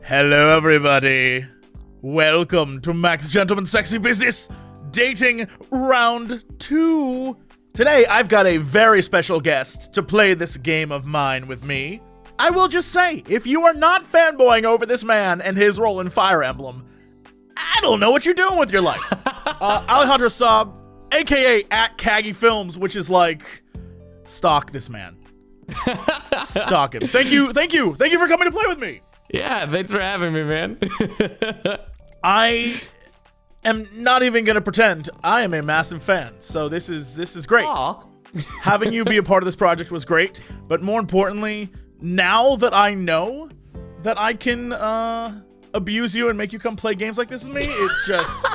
Hello, everybody. Welcome to Max Gentleman Sexy Business Dating Round 2. Today, I've got a very special guest to play this game of mine with me. I will just say, if you are not fanboying over this man and his role in Fire Emblem, I don't know what you're doing with your life. Alejandro Saab, aka at Kagi Films, which is like, stalk this man. Stalk him. Thank you for coming to play with me. Yeah, thanks for having me, man. I am not even gonna pretend I am a massive fan, so this is great. Aw. Having you be a part of this project was great, but more importantly, now that I know that I can abuse you and make you come play games like this with me, it's just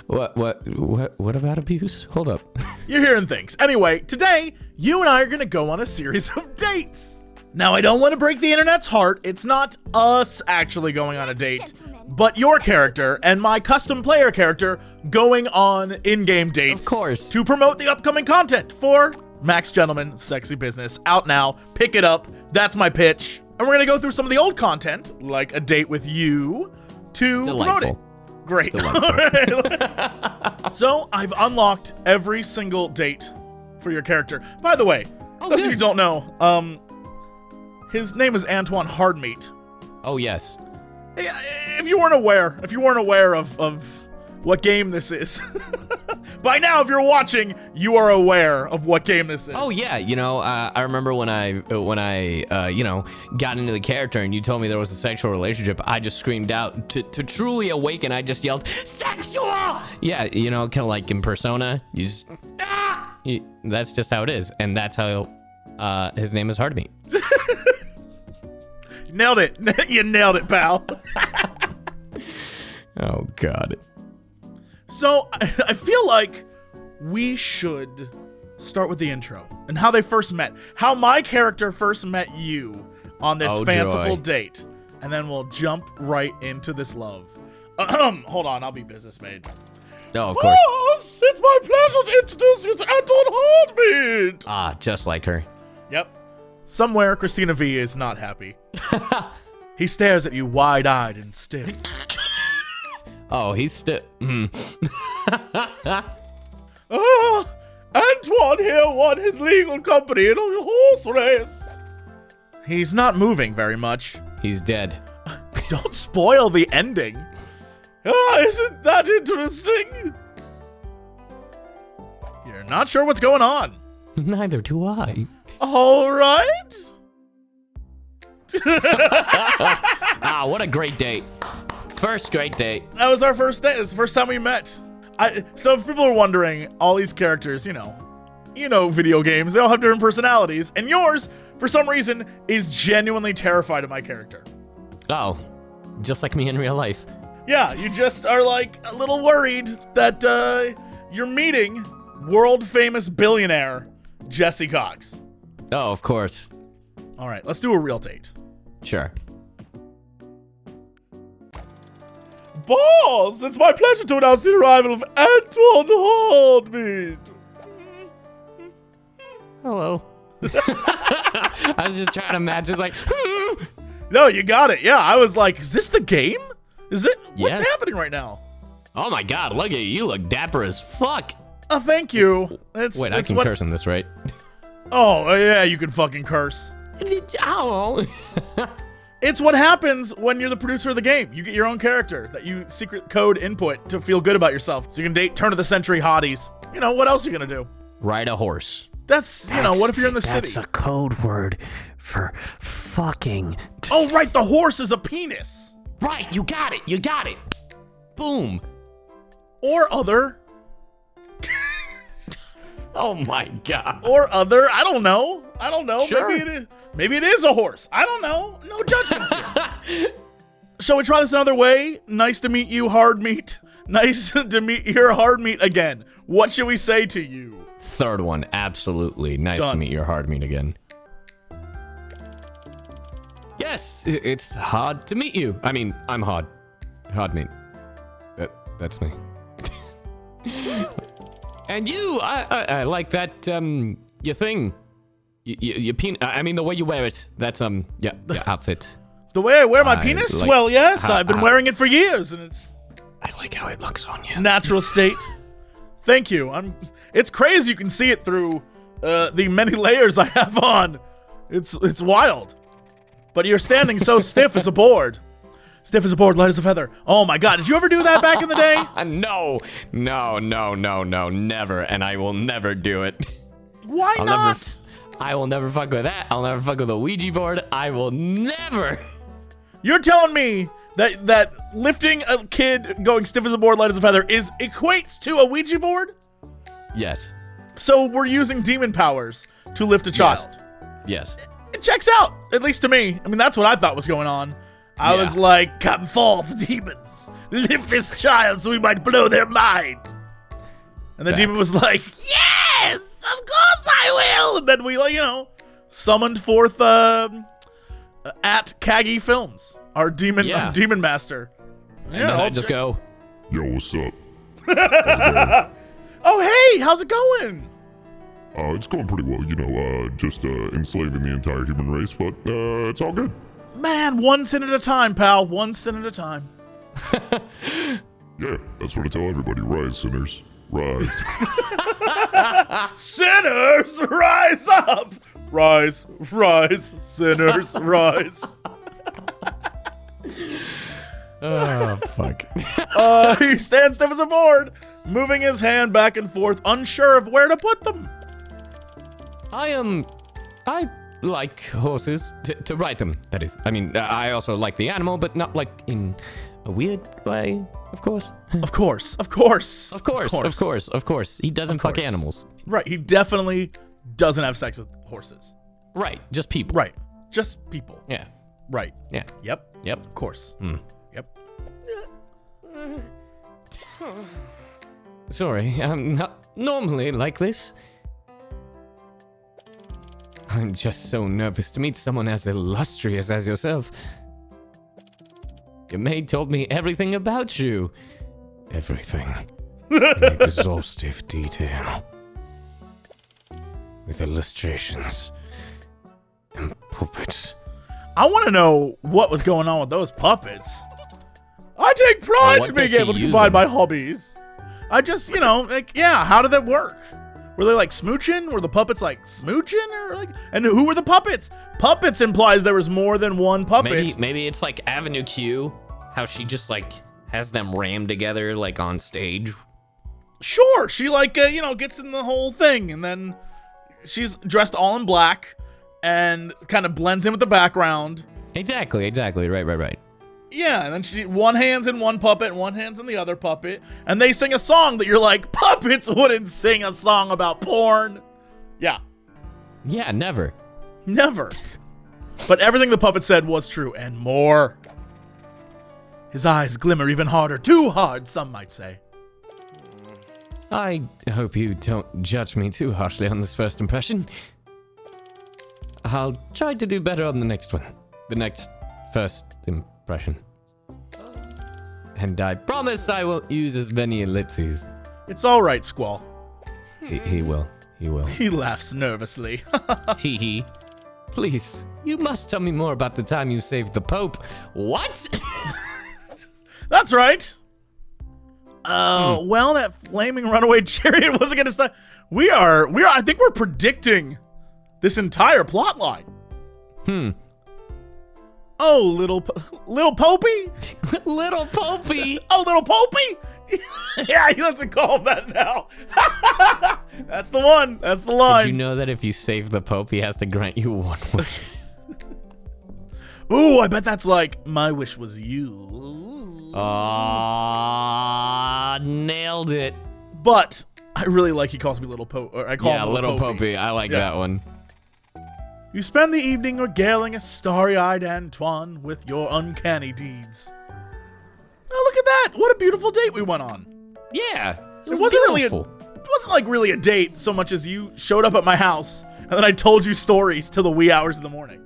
What about abuse? Hold up. you're hearing things. Anyway, today you and I are gonna go on a series of dates. Now, I don't want to break the internet's heart. It's not us actually going on a date, but your character and my custom player character going on in-game dates. Of course. To promote the upcoming content for Max Gentleman Sexy Business. Out now. Pick it up. That's my pitch. And we're going to go through some of the old content, like a date with you, to promote it. Great. So, I've unlocked every single date for your character. By the way, those of you who don't know, his name is Antioine Hardmeat. Oh, yes. If you weren't aware of what game this is, by now, if you're watching, you are aware of what game this is. Oh, yeah. I remember when I got into the character and you told me there was a sexual relationship, I just screamed out to truly awaken. I just yelled, "Sexual!" Yeah, kind of like in Persona. You just, that's just how it is. And that's how his name is Hardmeat. Nailed it. You nailed it, pal. Oh, God. So, I feel like we should start with the intro and how they first met. How my character first met you on this fanciful date. And then we'll jump right into this love. Hold on, I'll be business Maid. Oh, of course. Boss, it's my pleasure to introduce you to Antioine Hardmeat. Ah, just like her. Yep. Somewhere, Christina V is not happy. He stares at you wide-eyed and stiff. Oh, he's still... Antioine here won his legal company in a horse race. He's not moving very much. He's dead. Don't spoil the ending. Isn't that interesting? You're not sure what's going on. Neither do I. All right. Ah, what a great date. First great date. That was our first date. It's the first time we met. So if people are wondering, all these characters, you know video games, they all have different personalities. And yours, for some reason, is genuinely terrified of my character. Oh, just like me in real life. Yeah, you just are like a little worried that you're meeting world-famous billionaire Jesse Cox. Oh, of course. All right, let's do a real date. Sure. Boss, it's my pleasure to announce the arrival of Antioine Hardmeat. Hello. I was just trying to match. It's like, No, you got it. Yeah, I was like, is this the game? Is it? What's Yes. happening right now? oh my God, look at you. You look dapper as fuck. Oh, thank you. Wait, I can curse on this, right? Oh, yeah, you can fucking curse. Ow. It's what happens when you're the producer of the game. You get your own character that you secret code input to feel good about yourself. So you can date turn of the century hotties. What else are you going to do? Ride a horse. That's, what if you're in the city? That's a code word for fucking. Oh, right, the horse is a penis. Right, you got it. You got it. Boom. Or other. Oh my God. Or other. I don't know. Sure. Maybe it is a horse. I don't know. No judgments here. Shall we try this another way? Nice to meet you, Hardmeat. Nice to meet your Hardmeat again. What should we say to you? Third one, absolutely. Nice Done. to meet your Hardmeat again. Yes, it's hard to meet you. I mean, I'm hard. Hardmeat. That's me. And you, I like that, your thing. I mean, the way you wear it. That's, your outfit. The way I wear my I penis? like Well, yes, how- I've been how- wearing it for years, and it's I like how it looks on you. natural state. Thank you. It's crazy you can see it through the many layers I have on. It's wild. But you're standing so stiff as a board. Stiff as a board, light as a feather. Oh my god, did you ever do that back in the day? No, never, and I will never do it. Why not? I will never fuck with that. I'll never fuck with a Ouija board. I will never. You're telling me that lifting a kid going stiff as a board, light as a feather equates to a Ouija board? Yes. So we're using demon powers to lift a child. Yes. It checks out, at least to me. I mean, that's what I thought was going on. I was like, come forth, demons. Lift this child so we might blow their mind. And the demon was like, yes, of course I will. And then we, summoned forth at Kagi Films, our demon master. And then I just go, Yo, what's up? Oh, hey, how's it going? It's going pretty well, just enslaving the entire human race, but it's all good. Man, one sin at a time, pal. One sin at a time. Yeah, that's what I tell everybody. Rise, sinners. Rise. Sinners, rise up! Rise, sinners, rise. oh, fuck. He stands stiff as a board, moving his hand back and forth, unsure of where to put them. I like horses, to ride them, that is. I mean, I also like the animal, but not like in a weird way, of course. Of course. Of course. He doesn't fuck animals. Right, he definitely doesn't have sex with horses. Right, just people. Right, just people. Yeah. Right. Yeah. Yep. Yep. Of course. Yep. Sorry, I'm not normally like this. I'm just so nervous to meet someone as illustrious as yourself. Your maid told me everything about you. Everything. In exhaustive detail. With illustrations. And puppets. I want to know what was going on with those puppets. I take pride What in being does she able to use combine them? my hobbies. I just, how did that work? Were they like smooching? Were the puppets like smooching or like? And who were the puppets? Puppets implies there was more than one puppet. Maybe it's like Avenue Q, how she just like has them rammed together like on stage. Sure, she gets in the whole thing, and then she's dressed all in black and kind of blends in with the background. Exactly. Right. Yeah, and then one hand's in one puppet, and one hand's in the other puppet, and they sing a song that you're like, puppets wouldn't sing a song about porn. Yeah. Yeah, never. Never. But everything the puppet said was true, and more. His eyes glimmer even harder. Too hard, some might say. I hope you don't judge me too harshly on this first impression. I'll try to do better on the next one. The next first impression. And I promise I won't use as many ellipses. It's all right, Squall. He will. He laughs nervously. Tee hee. Please, you must tell me more about the time you saved the Pope. What? That's right. Well, that flaming runaway chariot wasn't gonna stop. I think we're predicting this entire plot line. Oh, little Popey? Little Popey. Oh, little Popey? Yeah, let's call him that now. That's the one. That's the line. Did you know that if you save the Pope, he has to grant you one wish? Ooh, I bet that's like, my wish was you. Nailed it. But I really like he calls me Little Pope. Or I call him Little Popey. I like that one. You spend the evening regaling a starry-eyed Antioine with your uncanny deeds. Oh, look at that! What a beautiful date we went on. Yeah. It wasn't like really a date so much as you showed up at my house and then I told you stories till the wee hours of the morning.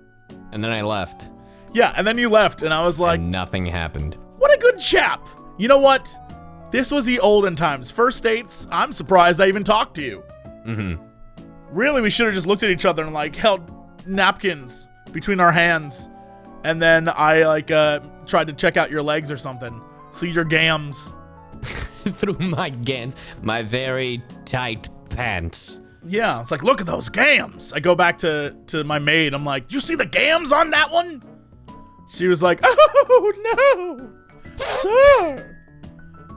And then I left. Yeah, and then you left and I was like, and nothing happened. What a good chap. You know what? This was the olden times. First dates, I'm surprised I even talked to you. Mm-hmm. Really, we should have just looked at each other and like held napkins between our hands and then I like tried to check out your legs or something. See your gams. Through my gans, my very tight pants. Yeah, it's like, look at those gams. I go back to my maid. I'm like, you see the gams on that one? She was like, oh no, sir.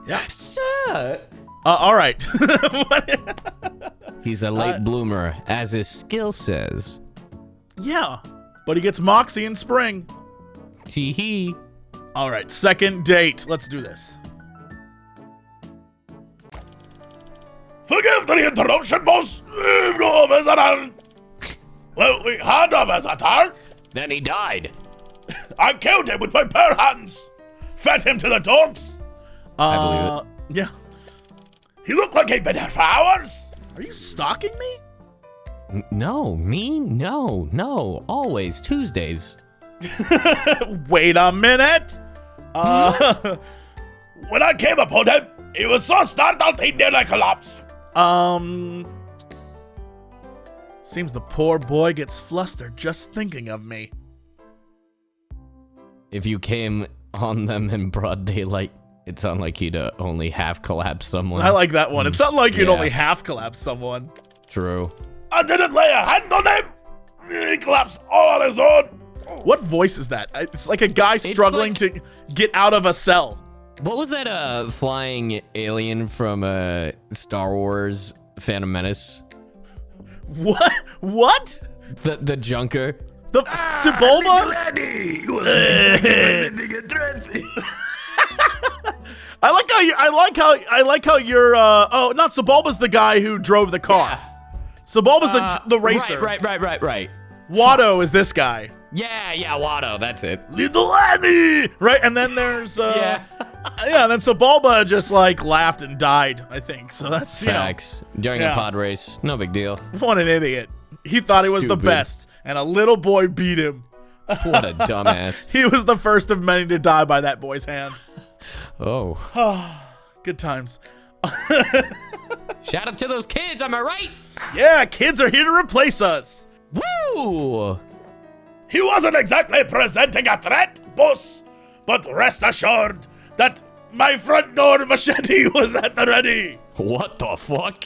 Yeah, Sir. all right. He's a late bloomer, as his skill says. Yeah, but he gets moxie in spring. Tee-hee. All right, second date. Let's do this. Forgive the interruption, boss. We've got a visitor. Well, we had a visitor. Then he died. I killed him with my bare hands. Fed him to the dogs. I believe it. Yeah. He looked like he'd been here for hours. Are you stalking me? No, me? No. Always Tuesdays. Wait a minute. When I came upon him, he was so startled he nearly collapsed. Seems the poor boy gets flustered just thinking of me. If you came on them in broad daylight, it sounded like you'd only half collapse someone. I like that one. It sounded like you'd Yeah. only half collapse someone. True. I didn't lay a hand on him. He collapsed all on his own. What voice is that? It's like a guy struggling to get out of a cell. What was that flying alien from Star Wars Phantom Menace? What? What? The Junker? The Sebulba? I like how you're oh, not Sebulba's the guy who drove the car. Yeah. Sebulba's the racer. Right. Watto is this guy. Yeah, Watto, that's it. Little Annie. Right, and then there's Yeah. yeah, and then Sebulba just like laughed and died, I think. So that's, you know, Facts. During Yeah. a pod race, no big deal. what an idiot. He thought he was the Stupid. best, and a little boy beat him. What a dumbass. He was the first of many to die by that boy's hand. Oh. Good times. Shout out to those kids, am I right? Yeah, kids are here to replace us. Woo! He wasn't exactly presenting a threat, boss, but rest assured that my front door machete was at the ready. What the fuck?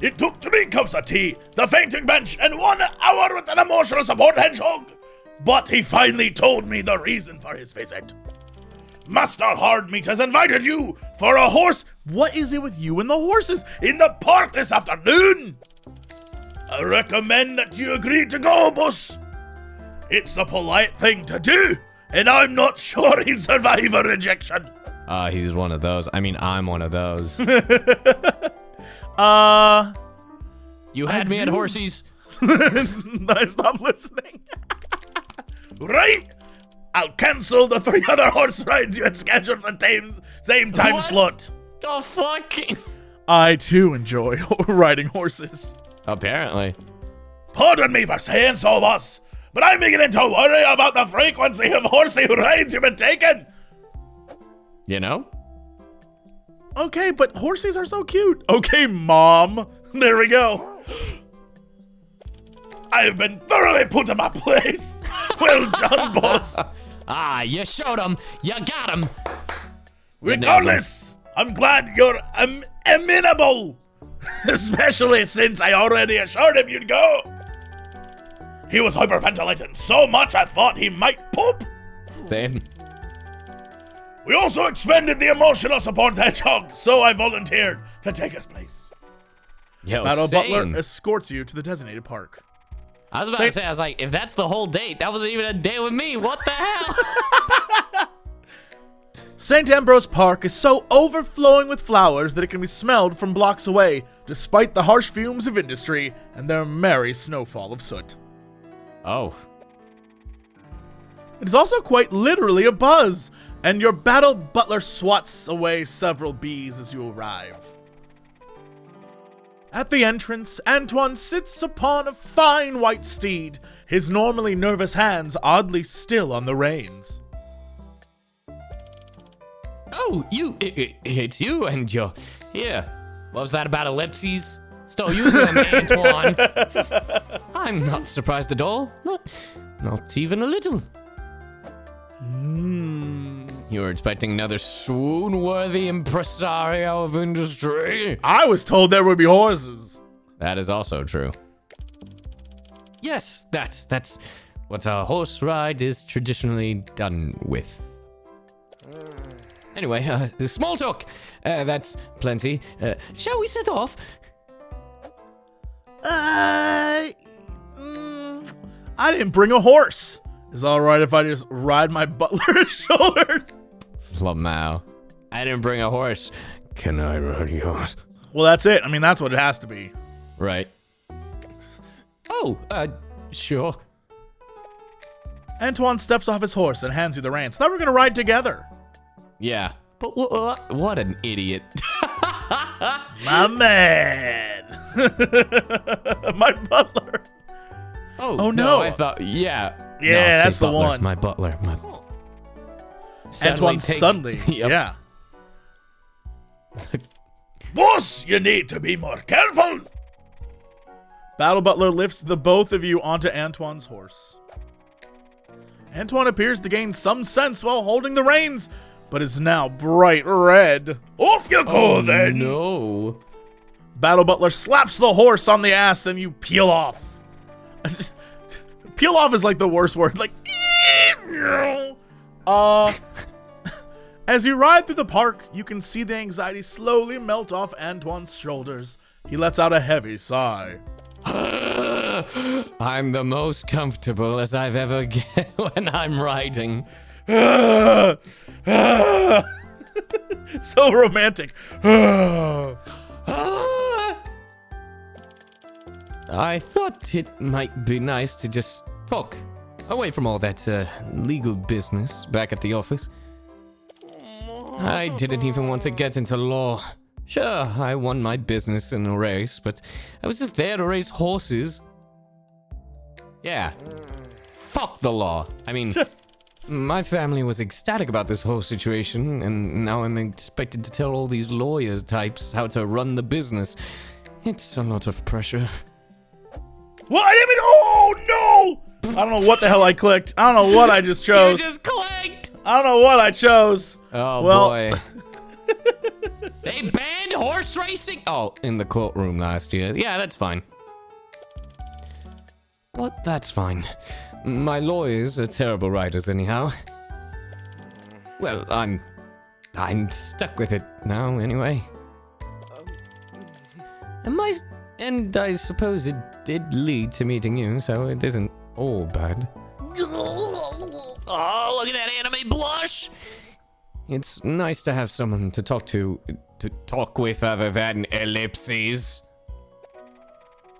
It took 3 cups of tea, the fainting bench, and 1 hour with an emotional support hedgehog. But he finally told me the reason for his visit. Master Hardmeat has invited you for a horse What is it with you and the horses? in the park this afternoon. I recommend that you agree to go, boss. It's the polite thing to do, and I'm not sure he'll survive a rejection. He's one of those. I mean, I'm one of those. You had me at horsies. Then I stopped listening. Right? I'll cancel the 3 other horse rides you had scheduled for the same time What? slot. The fuck? I too enjoy riding horses. Apparently. Pardon me for saying so, boss, but I'm beginning to worry about the frequency of horsey rides you've been taking. You know? Okay, but horses are so cute. Okay, Mom. There we go. I've been thoroughly put in my place. Well done, boss. You showed him. You got him. Regardless, I'm glad you're amenable. Especially since I already assured him you'd go. He was hyperventilating so much I thought he might poop. Same. We also expended the emotional support hedgehog, so I volunteered to take his place. Yo, Battle same. Butler escorts you to the designated park. I was about to say, I was like, if that's the whole date, that wasn't even a date with me. What the hell? St. Ambrose Park is so overflowing with flowers that it can be smelled from blocks away, despite the harsh fumes of industry and their merry snowfall of soot. Oh. It is also quite literally a buzz, and your battle butler swats away several bees as you arrive. At the entrance, Antioine sits upon a fine white steed, his normally nervous hands oddly still on the reins. Oh, it's you and your, here. What was that about ellipses? Still using them, Antioine. I'm not surprised at all. Not even a little. You were expecting another swoon-worthy impresario of industry? I was told there would be horses. That is also true. Yes, that's what a horse ride is traditionally done with. Anyway, small talk. That's plenty. Shall we set off? I didn't bring a horse. Is it all right if I just ride my butler's shoulders? Lamau. I didn't bring a horse. Can I ride yours? Well, that's it. I mean, that's what it has to be. Right. Oh, sure. Antioine steps off his horse and hands you the reins. Thought we were going to ride together. Yeah. But what an idiot. My man. My butler. Oh no. I thought, yeah. Yeah, No, say that's the butler, one. My butler. Antioine suddenly. Yep. Yeah. Boss, you need to be more careful. Battle Butler lifts the both of you onto Antoine's horse. Antoine appears to gain some sense while holding the reins, but is now bright red. Off you go, then. No. Battle Butler slaps the horse on the ass and you peel off. Peel off is like the worst word. Like, as you ride through the park, you can see the anxiety slowly melt off Antoine's shoulders. He lets out a heavy sigh. I'm the most comfortable as I've ever get when I'm riding. So romantic. I thought it might be nice to just talk away from all that legal business back at the office. I didn't even want to get into law. Sure, I won my business in a race, but I was just there to race horses. Yeah. Fuck the law. I mean, my family was ecstatic about this whole situation, and now I'm expected to tell all these lawyers types how to run the business. It's a lot of pressure. What? I didn't mean. Oh no! I don't know what the hell I clicked. I don't know what I just chose. You just clicked! I don't know what I chose. Oh, Well- boy. They banned horse racing? Oh, in the courtroom last year. Yeah, that's fine. But that's fine. My lawyers are terrible writers anyhow. Well, I'm stuck with it now anyway. And I suppose it did lead to meeting you, so it isn't all bad. Oh, look at that anime blush! It's nice to have someone to talk with other than ellipses.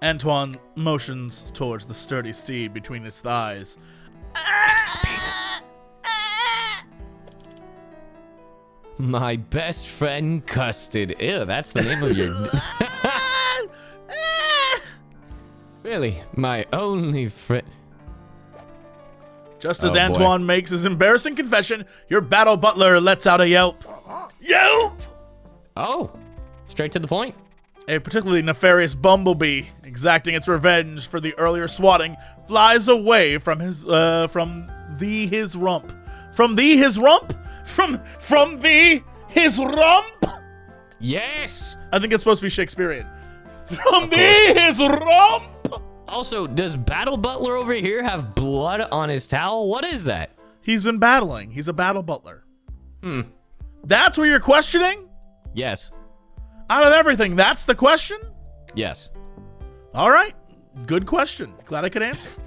Antoine motions towards the sturdy steed between his thighs. My best friend Custard. Ew, that's the name of your... Really, my only friend... Just as Oh, boy. Antoine makes his embarrassing confession, your battle butler lets out a yelp. Yelp! Oh, straight to the point. A particularly nefarious bumblebee, exacting its revenge for the earlier swatting, flies away from his rump. From his rump? Yes! I think it's supposed to be Shakespearean. From his rump? Also, does Battle Butler over here have blood on his towel? What is that? He's been battling. He's a battle butler. That's what you're questioning? Yes. Out of everything, that's the question? Yes. All right. Good question. Glad I could answer.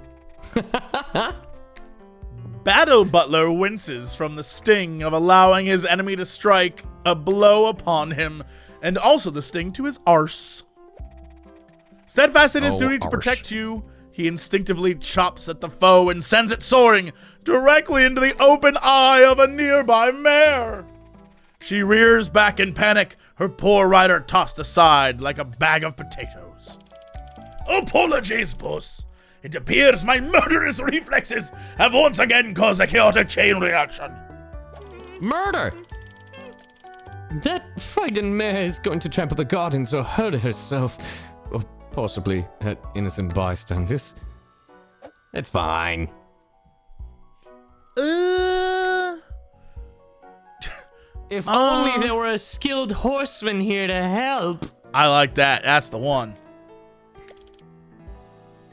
Battle Butler winces from the sting of allowing his enemy to strike a blow upon him, and also the sting to his arse. Steadfast in his duty to protect you, he instinctively chops at the foe and sends it soaring directly into the open eye of a nearby mare. She rears back in panic, her poor rider tossed aside like a bag of potatoes. Apologies, boss. It appears my murderous reflexes have once again caused a chaotic chain reaction. Murder! That frightened mare is going to trample the gardens or hurt herself. Or possibly hurt innocent bystanders. It's fine. If only there were a skilled horseman here to help. I like that. That's the one.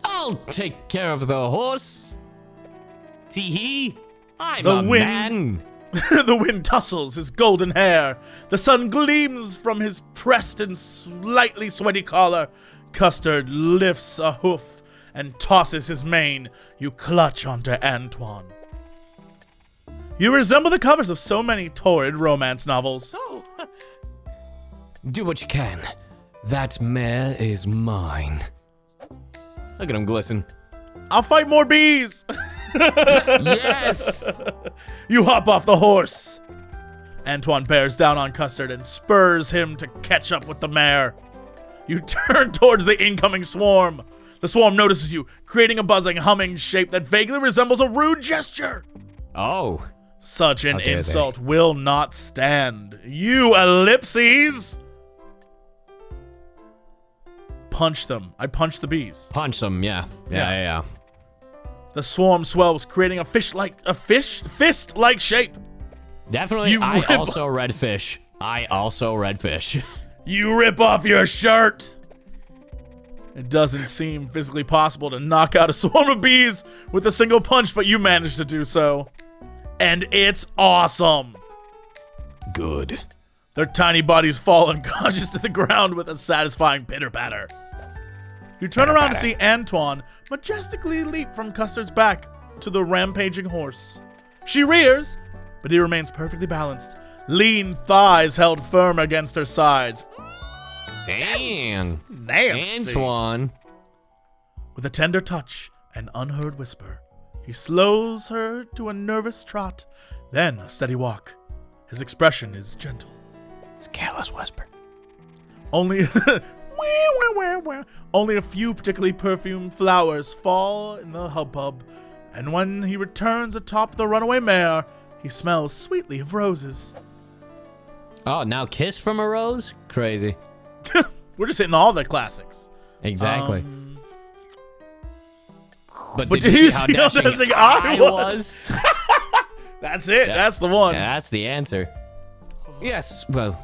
I'll take care of the horse. Tee-hee, I'm The a wind- man. The wind tussles his golden hair. The sun gleams from his pressed and slightly sweaty collar. Custard lifts a hoof and tosses his mane. You clutch onto Antioine. You resemble the covers of so many torrid romance novels. Do what you can. That mare is mine. Look at him glisten. I'll fight more bees. Yes! You hop off the horse. Antioine bears down on Custard and spurs him to catch up with the mare. You turn towards the incoming swarm. The swarm notices you, creating a buzzing, humming shape that vaguely resembles a rude gesture. Oh. Such an How dare insult will not stand. You ellipses! Punch them. I punch the bees. Punch him, yeah. Yeah. The swarm swells, creating a fist-like shape. Definitely, You I rip- also read fish. You rip off your shirt. It doesn't seem physically possible to knock out a swarm of bees with a single punch, but you manage to do so. And it's awesome. Good. Their tiny bodies fall unconscious to the ground with a satisfying pitter-patter. You turn around to see Antioine majestically leap from Custard's back to the rampaging horse. She rears, but he remains perfectly balanced, lean thighs held firm against her sides. Damn. Nasty. Antioine. With a tender touch and unheard whisper, he slows her to a nervous trot, then a steady walk. His expression is gentle. It's a careless whisper. Only a few particularly perfumed flowers fall in the hubbub, and when he returns atop the runaway mare, he smells sweetly of roses. Oh, now kiss from a rose? Crazy. We're just hitting all the classics. Exactly. But But did you see how dashing I was? That's it. That's the one. Yeah, that's the answer. Yes, well.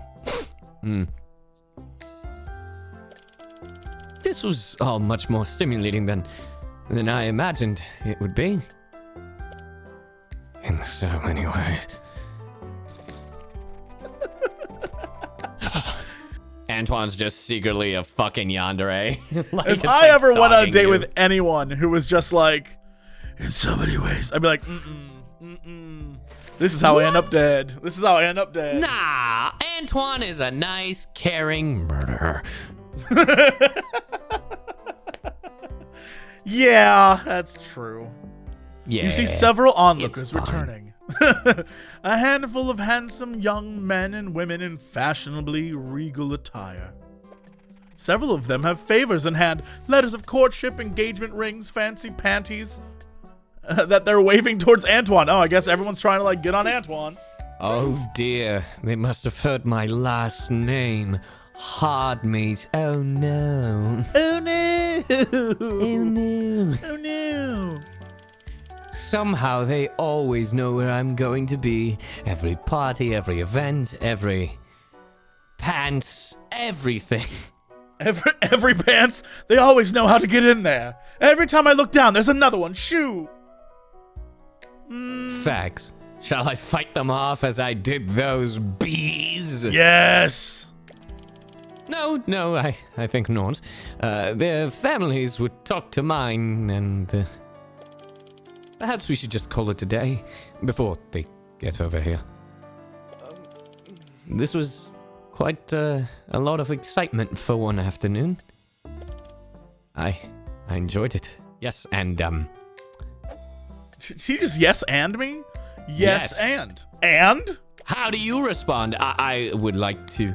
This was all much more stimulating than I imagined it would be. In so many ways. Antoine's just secretly a fucking yandere. Like, If it's I like ever went on a stalking date you. with anyone who was just like, in so many ways, I'd be like, this is how I end up dead. This is how I end up dead. Nah, Antioine is a nice, caring murderer. Yeah, that's true. Yeah. You see several onlookers it's fine. returning. A handful of handsome young men and women in fashionably regal attire. Several of them have favors in hand, letters of courtship, engagement rings, fancy panties, that they're waving towards Antioine. Oh, I guess everyone's trying to, get on Antioine. Oh dear, they must have heard my last name. Hardmeat. Oh no. Oh, no. Oh no. Oh, no. Somehow they always know where I'm going to be. Every party, every event, every pants, everything. Every pants, they always know how to get in there. Every time I look down, there's another one. Shoo. Facts. Shall I fight them off as I did those bees? Yes. No, I think not. Their families would talk to mine, and perhaps we should just call it a day before they get over here. This was quite a lot of excitement for one afternoon. I enjoyed it. Yes, and She just yes and me? Yes, Yes. And? how do you respond? I would like to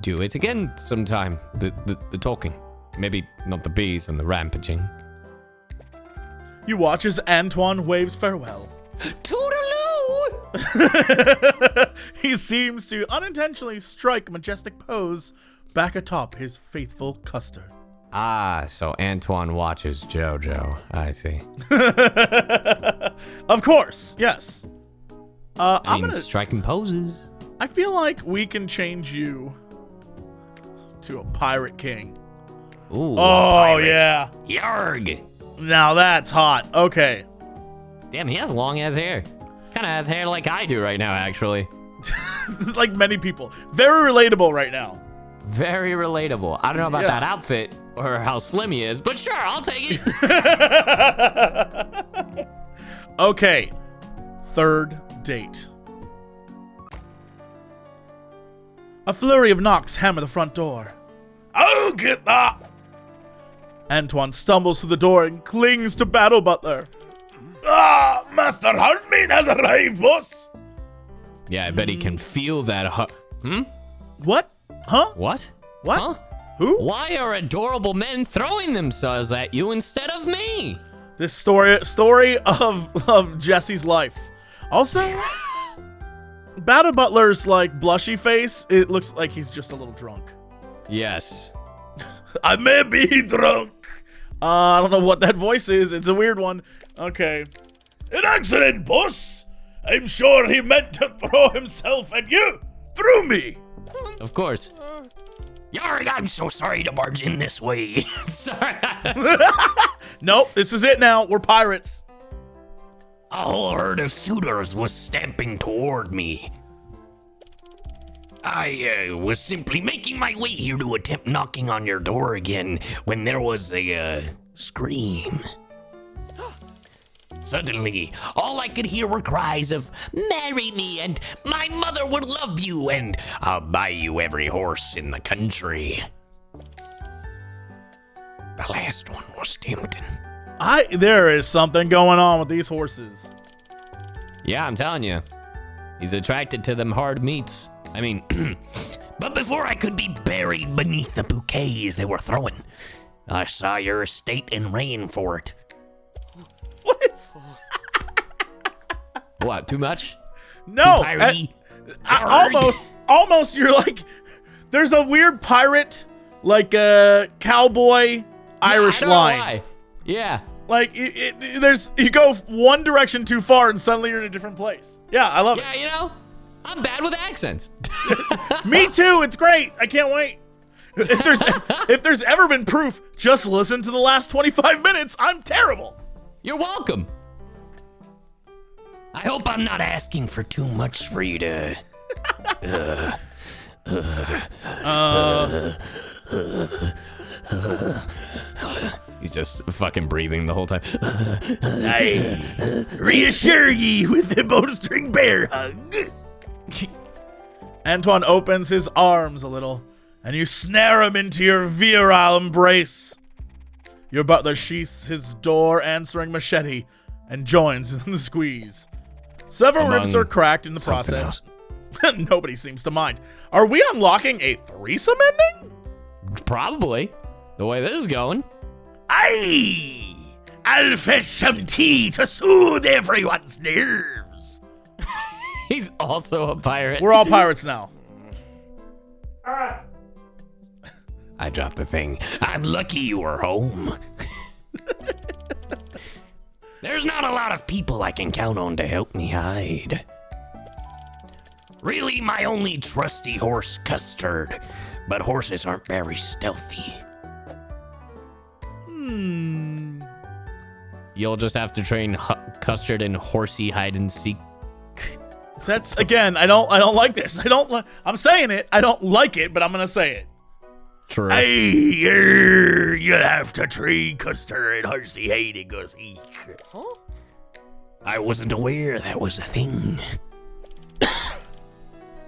do it again sometime. The talking. Maybe not the bees and the rampaging. You watch as Antioine waves farewell. Toodaloo! He seems to unintentionally strike a majestic pose back atop his faithful Custard. Ah, so Antioine watches JoJo. I see. Of course, yes. I'm I mean, gonna striking poses. I feel like we can change you to a pirate king. Ooh. Oh, yeah. Yarg. Now that's hot. Okay. Damn, he has long ass hair. Kind of has hair like I do right now, actually. Like many people. Very relatable right now. Very relatable. I don't know about that outfit or how slim he is, but sure, I'll take it. Okay. Third date. A flurry of knocks hammer the front door. I'll get that. Antioine stumbles through the door and clings to Battle Butler. Ah, Master Hardmeat has arrived, boss. Yeah, I bet he can feel that. What? Huh? What? What? Huh? Who? Why are adorable men throwing themselves at you instead of me? This story of Jesse's life. Also, Battle Butler's like blushy face, it looks like he's just a little drunk. Yes. I may be drunk. I don't know what that voice is. It's a weird one. Okay. An accident, boss. I'm sure he meant to throw himself at you through me. Of course. Yarg, I'm so sorry to barge in this way. Sorry. Nope, this is it now. We're pirates. A whole herd of suitors was stamping toward me. I was simply making my way here to attempt knocking on your door again when there was a scream. Suddenly, all I could hear were cries of, "Marry me, and my mother would love you, and I'll buy you every horse in the country." The last one was tempting. There is something going on with these horses. Yeah, I'm telling you. He's attracted to them hard meats. I mean, But before I could be buried beneath the bouquets they were throwing, I saw your estate and ran for it. What? what, too much? No. Piratey. Almost. You're like, there's a weird pirate, like a cowboy Irish I don't know line. why. Yeah. Like you go one direction too far and suddenly you're in a different place. Yeah, I love Yeah, you know, I'm bad with accents. it. Me too. It's great. I can't wait. If there's ever been proof, just listen to the last 25 minutes. I'm terrible. You're welcome. I hope I'm not asking for too much for you to... He's just fucking breathing the whole time. I reassure ye with the bowstring bear hug. Antioine opens his arms a little, and you snare him into your virile embrace. Your butler sheaths his door answering machete and joins in the squeeze. Several ribs are cracked in the process. Nobody seems to mind. Are we unlocking a threesome ending? Probably. The way this is going. Aye, I'll fetch some tea to soothe everyone's nerves. He's also a pirate. We're all pirates now. I dropped the thing. I'm lucky you were home. There's not a lot of people I can count on to help me hide. Really, my only trusty horse, Custard. But horses aren't very stealthy. You'll just have to train Custard and Horsey hide and seek. That's again. I don't like this. I'm saying it. I don't like it, but I'm gonna say it. True. You'll have to train Custer and Horsey hide and go seek. I wasn't aware that was a thing.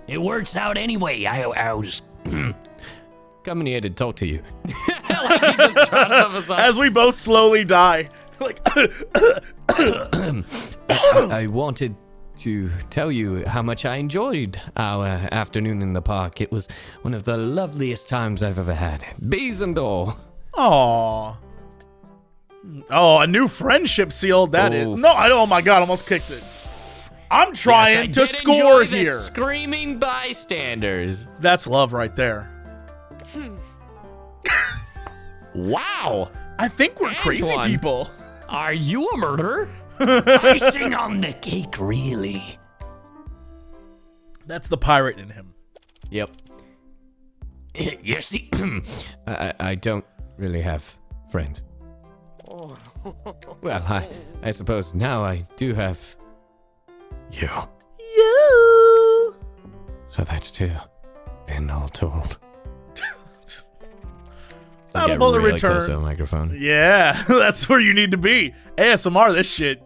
It works out anyway. I was... Coming here to talk to you. Like he just drops off a song. As we both slowly die. Like I wanted to tell you how much I enjoyed our afternoon in the park. It was one of the loveliest times I've ever had. Bees and all. Aww. Oh, a new friendship seal. That is. Oof. No, oh my god, almost kicked it. I'm trying to score the here. Screaming bystanders. That's love right there. Wow. I think we're crazy Antioine. people. Are you a murderer? Icing on the cake, really. That's the pirate in him. Yep. You see, I don't really have friends. Well, I suppose now I do have you. You. So that's two. Been all told. Battle Butler really returns. close to a microphone. Yeah, that's where you need to be. ASMR this shit.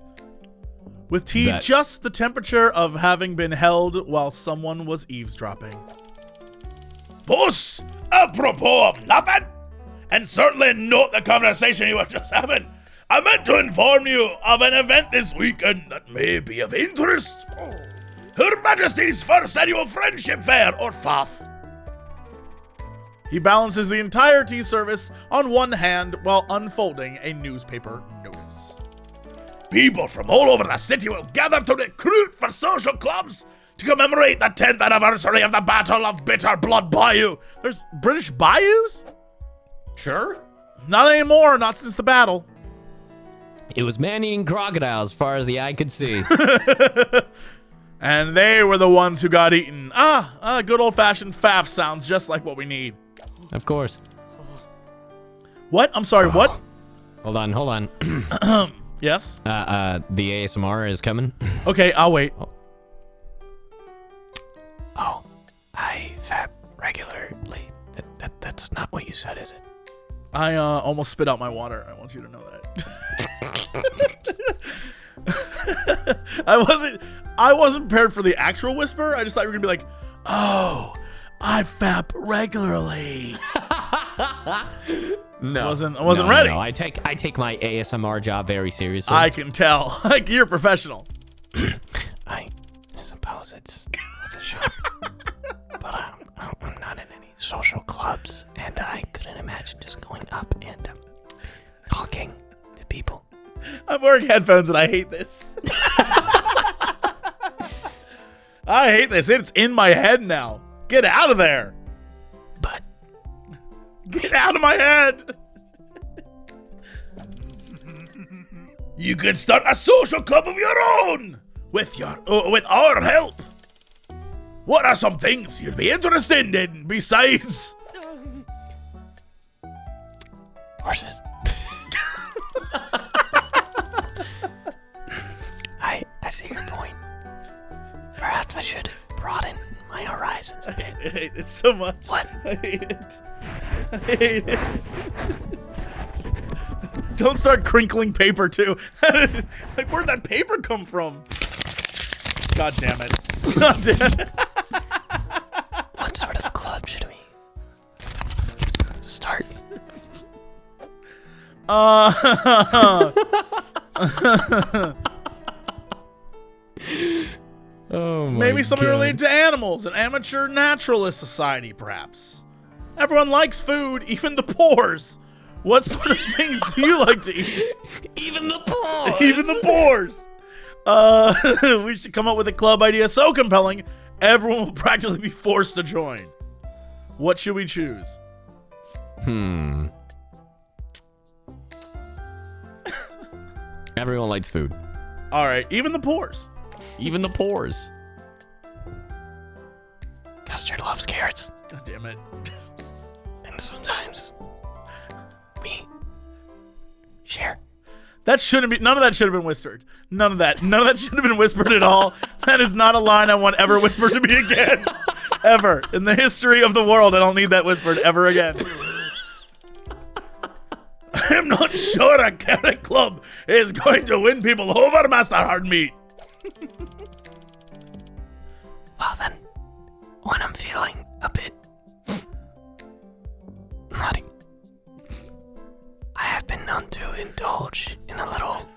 With tea just the temperature of having been held while someone was eavesdropping. Boss, apropos of nothing, and certainly not the conversation you were just having, I meant to inform you of an event this weekend that may be of interest. Her Majesty's First Annual Friendship Fair, or FAF. He balances the entire tea service on one hand while unfolding a newspaper notice. People from all over the city will gather to recruit for social clubs to commemorate the 10th anniversary of the Battle of Bitter Blood Bayou. There's British bayous? Sure. Not anymore, not since the battle. It was man-eating crocodiles as far as the eye could see. And they were the ones who got eaten. Good old-fashioned faff sounds just like what we need. Of course. What? I'm sorry, what? Hold on. Yes? The ASMR is coming. Okay, I'll wait. oh, I fap regularly. That's not what you said, is it? I almost spit out my water. I want you to know that. I wasn't prepared for the actual whisper. I just thought you were gonna be like, "Oh, I fap regularly." No, I wasn't ready. No. I take my ASMR job very seriously. I can tell. Like, you're a professional. I suppose it's worth a shot. But I'm not in any social clubs, and I couldn't imagine just going up and talking to people. I'm wearing headphones and I hate this. I hate this. It's in my head now. Get out of there. But Get out of my head! You could start a social club of your own with our help. What are some things you'd be interested in besides horses. I see your point. Perhaps I should broaden my horizons a bit. I hate this so much. What? I hate it. I hate it. Don't start crinkling paper, too. Like, where'd that paper come from? God damn it. God damn it. What sort of club should we start? Oh my Maybe something God. related to animals, an amateur naturalist society, perhaps. Everyone likes food, even the poors. What sort of things do you like to eat? Even the poor. Even the poors. We should come up with a club idea so compelling, everyone will practically be forced to join. What should we choose? Everyone likes food. All right, even the poors. Even the pores. Custard loves carrots, God damn it. and sometimes we share. That shouldn't be. None of that should have been whispered. None of that should have been whispered at all. That is not a line I want ever whispered to me again. Ever. In the history of the world, I don't need that whispered ever again. I'm not sure a carrot club is going to win people over, Master Hardmeat. Well then, when I'm feeling a bit nutty, I have been known to indulge in a little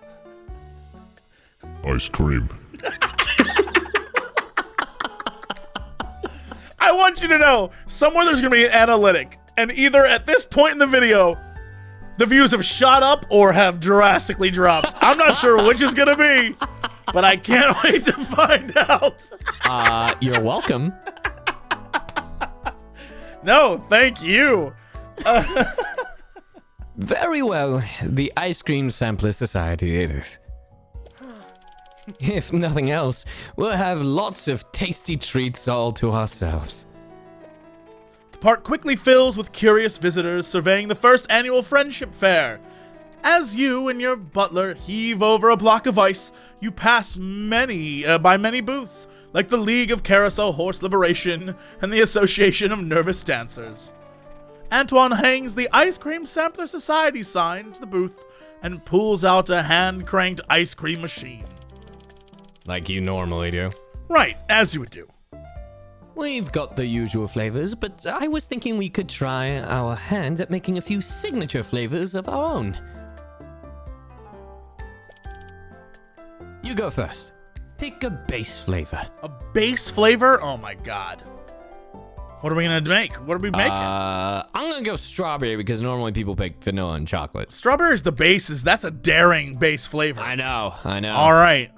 Ice cream. I want you to know, somewhere there's going to be an analytic, and either at this point in the video, the views have shot up or have drastically dropped. I'm not sure which is going to be, but I can't wait to find out. You're welcome. No, thank you. Very well. The Ice Cream Sampler Society it is. If nothing else, we'll have lots of tasty treats all to ourselves. The park quickly fills with curious visitors surveying the first annual Friendship Fair. As you and your butler heave over a block of ice, you pass by many booths, like the League of Carousel Horse Liberation and the Association of Nervous Dancers. Antioine hangs the Ice Cream Sampler Society sign to the booth and pulls out a hand-cranked ice cream machine. Like you normally do. Right, as you would do. We've got the usual flavors, but I was thinking we could try our hand at making a few signature flavors of our own. You go first. Pick a base flavor. A base flavor? Oh my god. What are we gonna make? What are we making? I'm gonna go strawberry because normally people pick vanilla and chocolate. Strawberry's the bases. That's a daring base flavor. I know. All right.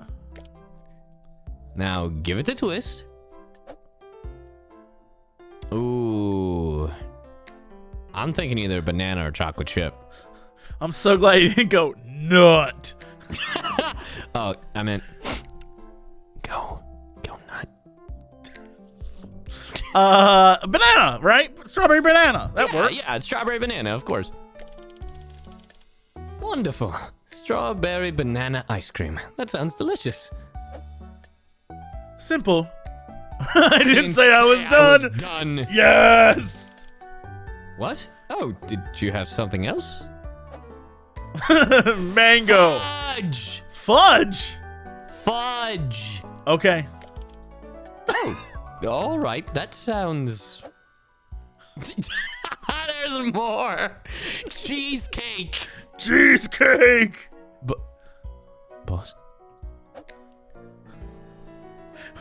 Now give it a twist. Ooh. I'm thinking either banana or chocolate chip. I'm so glad you didn't go nut. Oh, I meant Go nut. Banana, right? Strawberry banana. That works. Yeah, it's strawberry banana, of course. Wonderful. Strawberry banana ice cream. That sounds delicious. Simple. I didn't say I was done. Done. Yes. What? Oh, did you have something else? Mango. Fudge. Fudge. Fudge. Okay. Oh, all right. That sounds. There's more. Cheesecake. Cheesecake. Boss.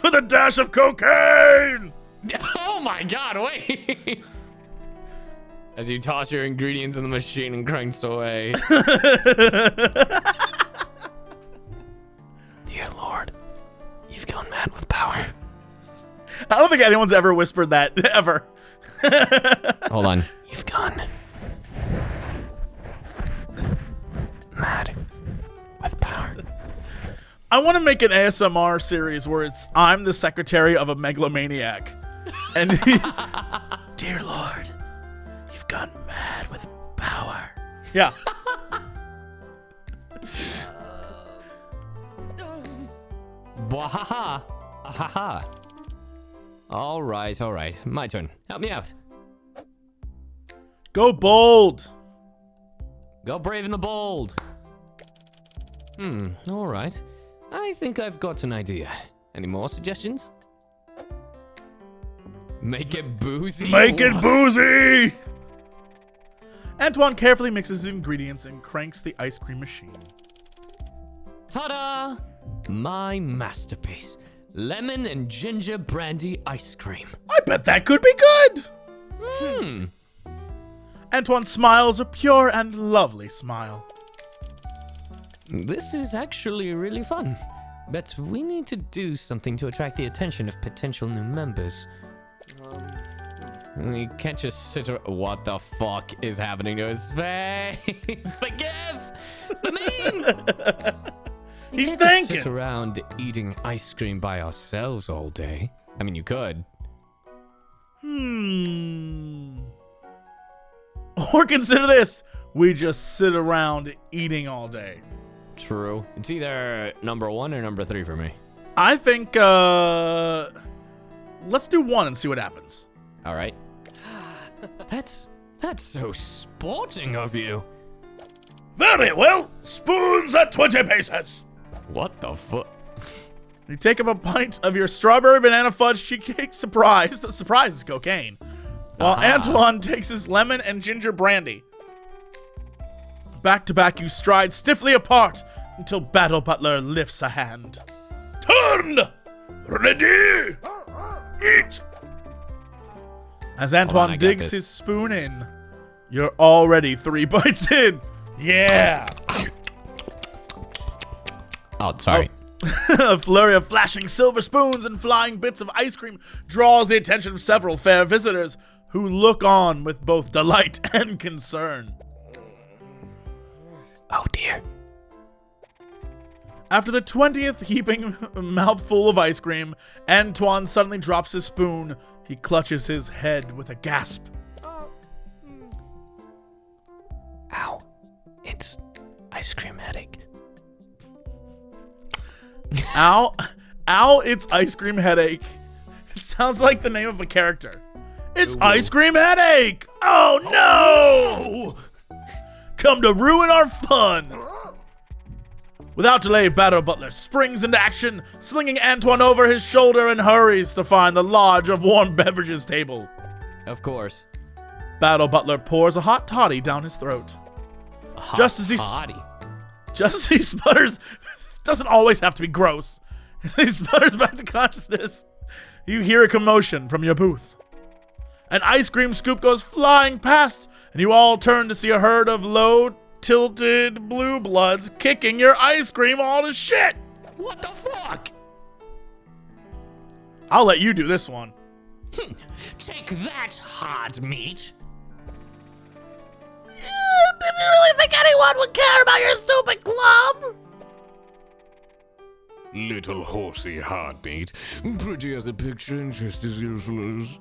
With a dash of cocaine. Oh my God! Wait. As you toss your ingredients in the machine and cranks away. Dear Lord, you've gone mad with power. I don't think anyone's ever whispered that, ever. Hold on. You've gone mad with power. I want to make an ASMR series where it's I'm the secretary of a megalomaniac. And Dear Lord, you've gone mad with power. yeah. Wahaha. Ahaha. All right. My turn. Help me out. Go bold. Go brave and the bold. All right. I think I've got an idea. Any more suggestions? Make it boozy. Make it boozy. Antioine carefully mixes ingredients and cranks the ice cream machine. Ta-da! My masterpiece. Lemon and ginger brandy ice cream. I bet that could be good. Antioine smiles a pure and lovely smile. This is actually really fun. But we need to do something to attract the attention of potential new members. We can't just sit around. What the fuck is happening to his face? It's the gif! It's the meme! He's Can't just thinking. sit around eating ice cream by ourselves all day. I mean, you could. Or consider this. We just sit around eating all day. True. It's either number 1 or number 3 for me. I think, let's do 1 and see what happens. All right. That's so sporting of you. Very well. Spoons at 20 paces. What the fuck? You take up a pint of your strawberry banana fudge cheesecake surprise. The surprise is cocaine. While Antioine takes his lemon and ginger brandy. Back to back, you stride stiffly apart until Battle Butler lifts a hand. Turn. Ready. Eat. As I Antioine got digs this. his spoon in, you're already 3 bites in. Yeah. Oh, sorry. A flurry of flashing silver spoons and flying bits of ice cream draws the attention of several fair visitors who look on with both delight and concern. Oh dear. After the 20th heaping mouthful of ice cream, Antioine suddenly drops his spoon. He clutches his head with a gasp. Ow. It's ice cream headache. Ow, it's ice cream headache. It sounds like the name of a character. It's ice cream headache. Oh no! Come to ruin our fun. Without delay, Battle Butler springs into action, slinging Antioine over his shoulder and hurries to find the Lodge of Warm Beverages table. Of course. Battle Butler pours a hot toddy down his throat. Just as he sputters, doesn't always have to be gross. He sputters back to consciousness. You hear a commotion from your booth. An ice cream scoop goes flying past, and you all turn to see a herd of low-tilted blue bloods kicking your ice cream all to shit. What the fuck? I'll let you do this one. Take that, Hardmeat. Did you really think anyone would care about your stupid club? Little horsey Hardmeat. Pretty as a picture and just as useless.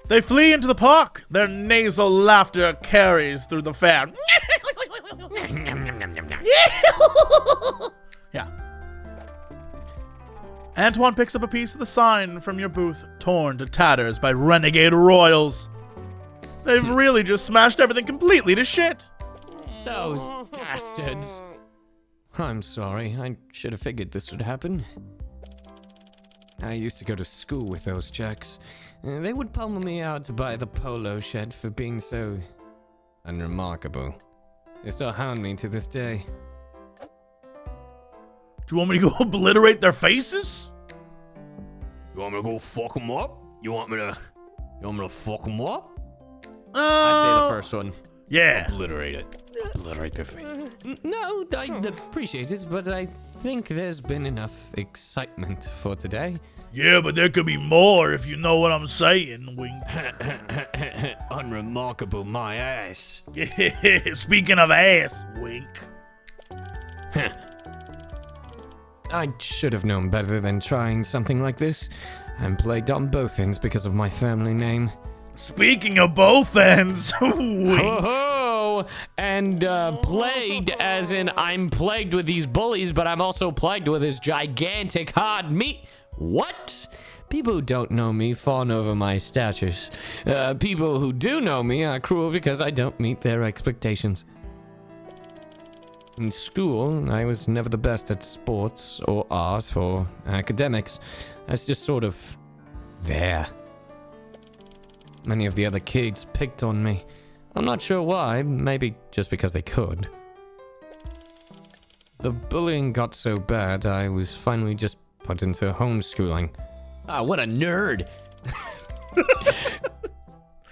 They flee into the park. Their nasal laughter carries through the fair. Yeah. Antioine picks up a piece of the sign from your booth, torn to tatters by renegade royals. They've really just smashed everything completely to shit. Those bastards. I'm sorry. I should have figured this would happen. I used to go to school with those jerks. They would pummel me out by the polo shed for being so unremarkable. They still hound me to this day. Do you want me to go obliterate their faces? You want me to go fuck them up? You want me to fuck them up? I say the first one. Yeah. Obliterate it. Obliterate their face. No, I appreciate it, but I think there's been enough excitement for today. Yeah, but there could be more if you know what I'm saying, wink. Unremarkable, my ass. Speaking of ass, wink. I should have known better than trying something like this. I'm plagued on both ends because of my family name. Speaking of both ends, wink. Oh, and plagued as in I'm plagued with these bullies, but I'm also plagued with this gigantic hard meat. What? People who don't know me fawn over my statures. People who do know me are cruel because I don't meet their expectations. In school, I was never the best at sports or art or academics. I was just sort of there. Many of the other kids picked on me. I'm not sure why, maybe just because they could. The bullying got so bad, I was finally just put into homeschooling. Ah, what a nerd!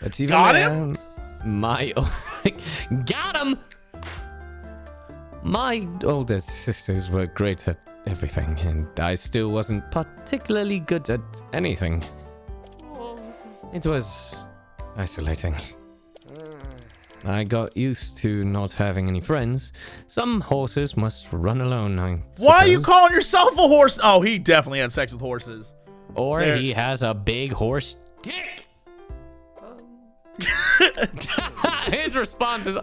But even Got there, him? Got him! My older sisters were great at everything, and I still wasn't particularly good at anything. It was isolating. I got used to not having any friends. Some horses must run alone, I Why are you suppose. calling yourself a horse? Oh, he definitely had sex with horses. Or There. he has a big horse dick. His response is,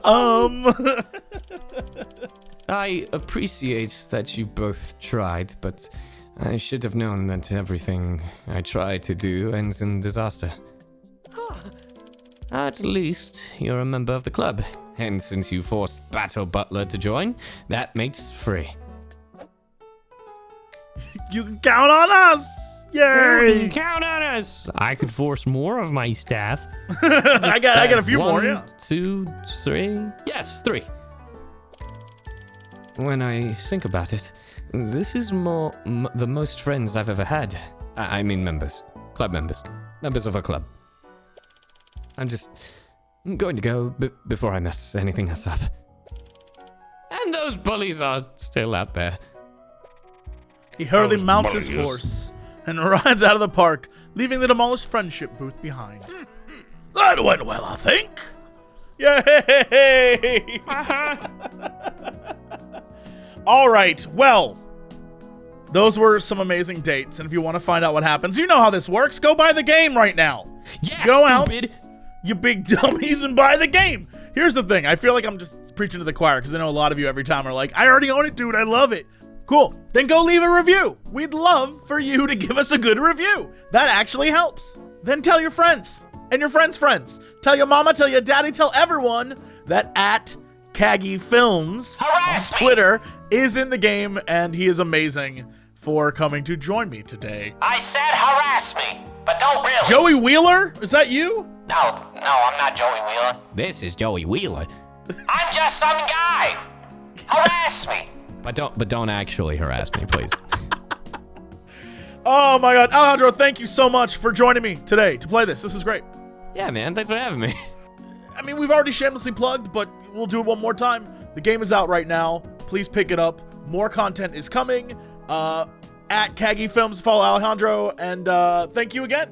I appreciate that you both tried, but I should have known that everything I try to do ends in disaster. At least you're a member of the club, and since you forced Battle Butler to join, that makes free. You can count on us. Yay! Count on us! I could force more of my staff. I got a few more. 1, Yeah. 2, 3. Yes, 3. When I think about it, this is the most friends I've ever had. I mean members. Club members. Members of a club. I'm just going to go before I mess anything else up. And those bullies are still out there. He hurriedly Those mounts his bullies. horse and rides out of the park, leaving the demolished friendship booth behind. That went well, I think. Yay! All right, well, those were some amazing dates, and if you want to find out what happens, you know how this works. Go buy the game right now. Yeah, Go stupid. out, you big dummies, and buy the game. Here's the thing. I feel like I'm just preaching to the choir because I know a lot of you every time are like, I already own it, dude. I love it. Cool. Then go leave a review. We'd love for you to give us a good review. That actually helps. Then tell your friends and your friends' friends. Tell your mama, tell your daddy, tell everyone that at Kagi Films on Twitter is in the game, and he is amazing for coming to join me today. I said harass me, but don't really. Joey Wheeler? Is that you? No, I'm not Joey Wheeler. This is Joey Wheeler. I'm just some guy. Harass me. But don't actually harass me, please. Oh my God, Alejandro, thank you so much for joining me today to play this. This is great. Yeah, man. Thanks for having me. I mean, we've already shamelessly plugged, but we'll do it one more time. The game is out right now. Please pick it up. More content is coming. At Kagi Films, follow Alejandro, and thank you again.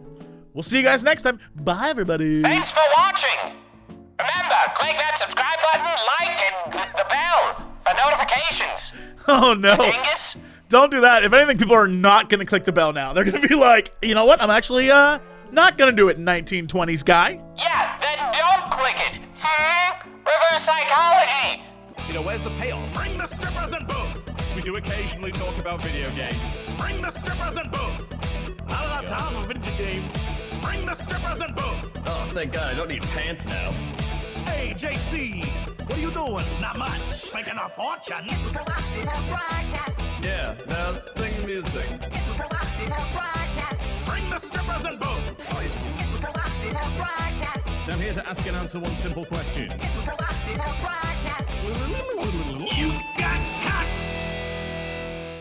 We'll see you guys next time. Bye, everybody. Thanks for watching. Remember, click that subscribe button, like, and the bell for notifications. Oh, no. Dingus. Don't do that. If anything, people are not going to click the bell now. They're going to be like, you know what? I'm actually not going to do it in 1920s, guy. Yeah, then don't click it. Reverse psychology. You know, where's the payoff? Bring the strippers and booze. We do occasionally talk about video games. Bring the strippers and booze. Out of time for video games. Bring the strippers and booze. Oh, thank God, I don't need pants now. Hey, JC, what are you doing? Not much. Making a fortune. Yeah, now sing music. Bring the strippers and booze. I'm here to ask and answer one simple question. You